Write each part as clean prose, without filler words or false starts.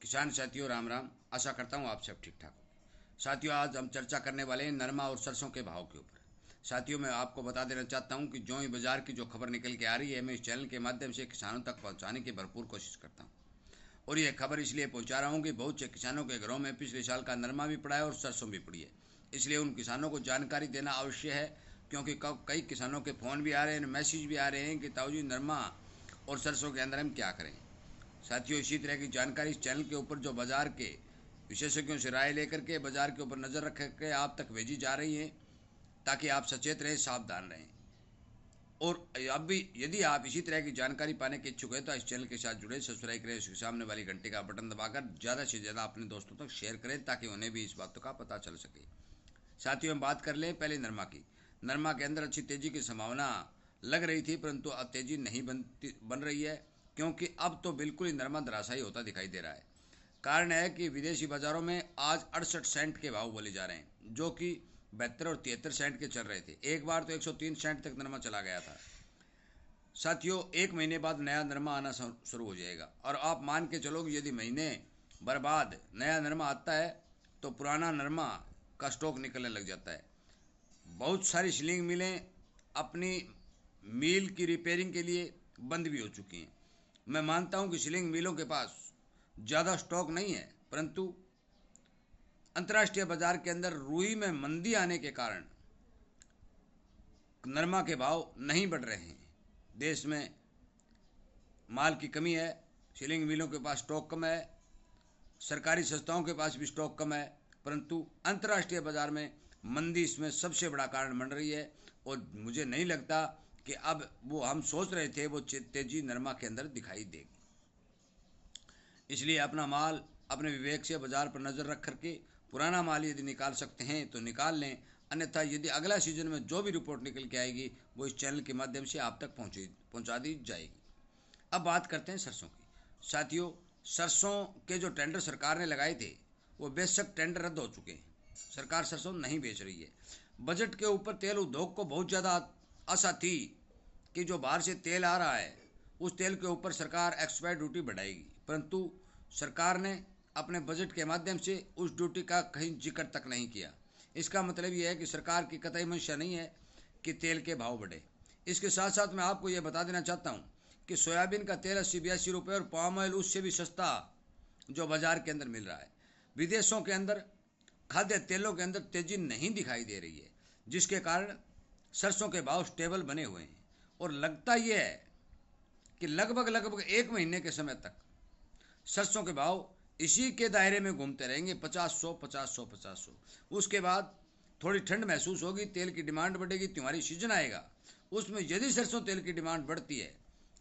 किसान साथियों राम राम। आशा करता हूँ आप सब ठीक ठाक हो। साथियों आज हम चर्चा करने वाले हैं नरमा और सरसों के भाव के ऊपर। साथियों मैं आपको बता देना चाहता हूँ कि जो ही बाजार की जो खबर निकल के आ रही है मैं इस चैनल के माध्यम से किसानों तक पहुँचाने की भरपूर कोशिश करता हूँ। और यह खबर इसलिए पहुँचा रहा हूँ कि बहुत से किसानों के घरों में पिछले साल का नरमा भी पड़ा है और सरसों भी पड़ी है। इसलिए उन किसानों को जानकारी देना अवश्य है, क्योंकि कई किसानों के फ़ोन भी आ रहे हैं, मैसेज भी आ रहे हैं कि ताऊजी नरमा और सरसों के अंदर हम क्या करें। साथियों इसी तरह की जानकारी इस चैनल के ऊपर जो बाजार के विशेषज्ञों से राय लेकर के बाजार के ऊपर नज़र रख के आप तक भेजी जा रही है, ताकि आप सचेत रहें, सावधान रहें। और अब भी यदि आप इसी तरह की जानकारी पाने के इच्छुक हैं तो इस चैनल के साथ जुड़े, सब्सक्राइब करें, उसके सामने वाली घंटे का बटन दबाकर ज़्यादा से ज़्यादा अपने दोस्तों तक शेयर करें ताकि उन्हें भी इस बात का पता चल सके। साथियों हम बात कर लें पहले नरमा की। नरमा के अंदर अच्छी तेज़ी की संभावना लग रही थी, परंतु अब तेज़ी नहीं बन रही है, क्योंकि अब तो बिल्कुल ही नरमा धराशायी होता दिखाई दे रहा है। कारण है कि विदेशी बाज़ारों में आज 68 सेंट के भाव बोले जा रहे हैं, जो कि 72 और 73 सेंट के चल रहे थे। एक बार तो 103 सेंट तक नरमा चला गया था। साथियों एक महीने बाद नया नरमा आना शुरू हो जाएगा, और आप मान के चलो कि यदि महीने भर बाद नया नरमा आता है तो पुराना नरमा का स्टॉक निकलने लग जाता है। बहुत सारी सीलिंग मिलें अपनी मील की रिपेयरिंग के लिए बंद भी हो चुकी हैं। मैं मानता हूं कि सीलिंग मिलों के पास ज़्यादा स्टॉक नहीं है, परंतु अंतर्राष्ट्रीय बाजार के अंदर रुई में मंदी आने के कारण नरमा के भाव नहीं बढ़ रहे हैं। देश में माल की कमी है, सीलिंग मिलों के पास स्टॉक कम है, सरकारी संस्थाओं के पास भी स्टॉक कम है, परंतु अंतर्राष्ट्रीय बाजार में मंदी इसमें सबसे बड़ा कारण बन रही है। और मुझे नहीं लगता कि अब वो हम सोच रहे थे वो तेजी नरमा के अंदर दिखाई देगी। इसलिए अपना माल अपने विवेक से बाजार पर नज़र रख करके पुराना माल यदि निकाल सकते हैं तो निकाल लें, अन्यथा यदि अगला सीजन में जो भी रिपोर्ट निकल के आएगी वो इस चैनल के माध्यम से आप तक पहुँचा दी जाएगी। अब बात करते हैं सरसों की। साथियों सरसों के जो टेंडर सरकार ने लगाए थे वो बेशक टेंडर रद्द हो चुके हैं, सरकार सरसों नहीं बेच रही है। बजट के ऊपर तेल उद्योग को बहुत ज़्यादा आशा थी कि जो बाहर से तेल आ रहा है उस तेल के ऊपर सरकार एक्सपायर ड्यूटी बढ़ाएगी, परंतु सरकार ने अपने बजट के माध्यम से उस ड्यूटी का कहीं जिक्र तक नहीं किया। इसका मतलब यह है कि सरकार की कतई मंशा नहीं है कि तेल के भाव बढ़े। इसके साथ साथ मैं आपको यह बता देना चाहता हूँ कि सोयाबीन का तेल 80-82 रुपये और पाम ऑयल उससे भी सस्ता जो बाजार के अंदर मिल रहा है। विदेशों के अंदर खाद्य तेलों के अंदर तेजी नहीं दिखाई दे रही है, जिसके कारण सरसों के भाव स्टेबल बने हुए हैं। और लगता यह है कि लगभग एक महीने के समय तक सरसों के भाव इसी के दायरे में घूमते रहेंगे, 50-100 50-100 50-100। उसके बाद थोड़ी ठंड महसूस होगी, तेल की डिमांड बढ़ेगी, त्योहारी सीजन आएगा, उसमें यदि सरसों तेल की डिमांड बढ़ती है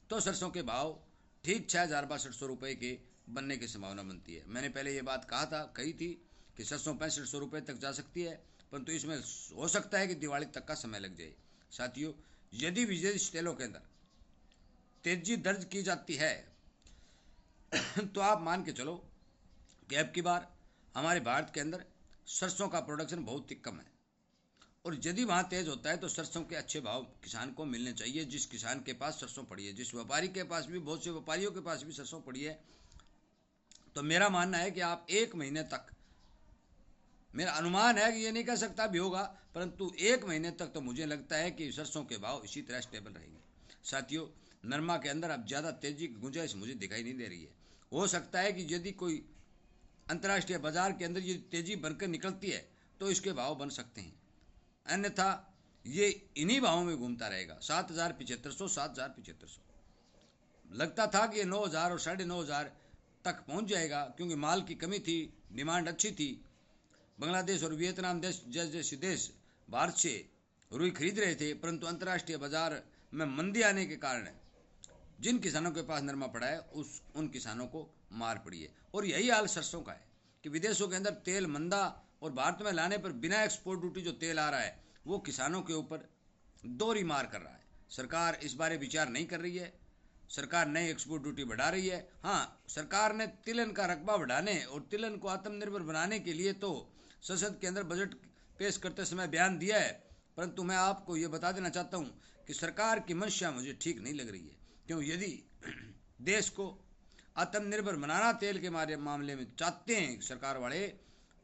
तो सरसों के भाव ठीक 6,000-6200 रुपये के बनने की संभावना बनती है। मैंने पहले ये बात कही थी कि सरसों 6500 रुपये तक जा सकती है, परंतु इसमें हो सकता है कि दिवाली तक का समय लग जाए। साथियों यदि विदेशी तेलों के अंदर तेजी दर्ज की जाती है तो आप मान के चलो कि अब की बार हमारे भारत के अंदर सरसों का प्रोडक्शन बहुत ही कम है। और यदि वहाँ तेज़ होता है तो सरसों के अच्छे भाव किसान को मिलने चाहिए, जिस किसान के पास सरसों पड़ी है, जिस व्यापारी के पास भी, बहुत से व्यापारियों के पास भी सरसों पड़ी है। तो मेरा मानना है कि आप एक महीने तक, मेरा अनुमान है कि ये नहीं कह सकता भी होगा, परंतु एक महीने तक तो मुझे लगता है कि सरसों के भाव इसी तरह स्टेबल रहेंगे। साथियों नरमा के अंदर अब ज़्यादा तेज़ी की गुंजाइश मुझे दिखाई नहीं दे रही है। हो सकता है कि यदि कोई अंतर्राष्ट्रीय बाजार के अंदर ये तेज़ी बनकर निकलती है तो इसके भाव बन सकते हैं, अन्यथा ये इन्हीं भावों में घूमता रहेगा। 7,7500 7,7500 लगता था कि ये 9,000 और 9,500 तक पहुंच जाएगा, क्योंकि माल की कमी थी, डिमांड अच्छी थी। बांग्लादेश और वियतनाम जैसे देश भारत से रुई खरीद रहे थे, परंतु अंतर्राष्ट्रीय बाजार में मंदी आने के कारण जिन किसानों के पास नरमा पड़ा है उन किसानों को मार पड़ी है। और यही हाल सरसों का है कि विदेशों के अंदर तेल मंदा, और भारत में लाने पर बिना एक्सपोर्ट ड्यूटी जो तेल आ रहा है वो किसानों के ऊपर दोहरी मार कर रहा है। सरकार इस बारे विचार नहीं कर रही है, सरकार नई एक्सपोर्ट ड्यूटी बढ़ा रही है। हाँ सरकार ने तिलहन का रकबा बढ़ाने और तिलहन को आत्मनिर्भर बनाने के लिए तो संसद के अंदर बजट पेश करते समय बयान दिया है, परंतु मैं आपको ये बता देना चाहता हूँ कि सरकार की मंशा मुझे ठीक नहीं लग रही है। क्यों, यदि देश को आत्मनिर्भर बनाना तेल के मामले में चाहते हैं सरकार वाले,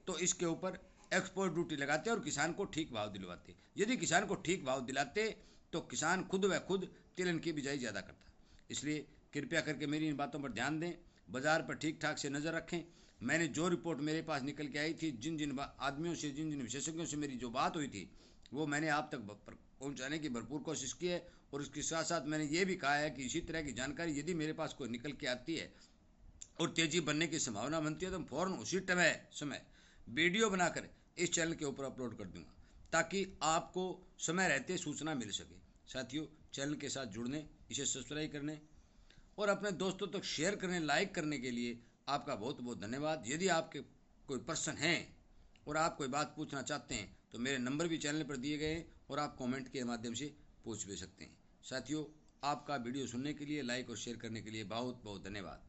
तो इसके ऊपर एक्सपोर्ट ड्यूटी लगाते और किसान को ठीक भाव दिलवाते। यदि किसान को ठीक भाव दिलाते तो किसान खुद व खुद तिलहन की बिजाई ज़्यादा करता। इसलिए कृपया करके मेरी इन बातों पर ध्यान दें, बाज़ार पर ठीक ठाक से नज़र रखें। मैंने जो रिपोर्ट मेरे पास निकल के आई थी, जिन जिन आदमियों से, जिन जिन विशेषज्ञों से मेरी जो बात हुई थी, वो मैंने आप तक पहुंचाने की भरपूर कोशिश की है। और इसके साथ साथ मैंने ये भी कहा है कि इसी तरह की जानकारी यदि मेरे पास कोई निकल के आती है और तेज़ी बनने की संभावना बनती है तो फ़ौरन उसी समय वीडियो बनाकर इस चैनल के ऊपर अपलोड कर दूंगा, ताकि आपको समय रहते सूचना मिल सके। साथियों, चैनल के साथ जुड़ने, इसे सब्सक्राइब करने और अपने दोस्तों तक शेयर करने, लाइक करने के लिए आपका बहुत बहुत धन्यवाद। यदि आपके कोई प्रश्न हैं और आप कोई बात पूछना चाहते हैं तो मेरे नंबर भी चैनल पर दिए गए हैं और आप कमेंट के माध्यम से पूछ भी सकते हैं। साथियों, आपका वीडियो सुनने के लिए, लाइक और शेयर करने के लिए बहुत बहुत धन्यवाद।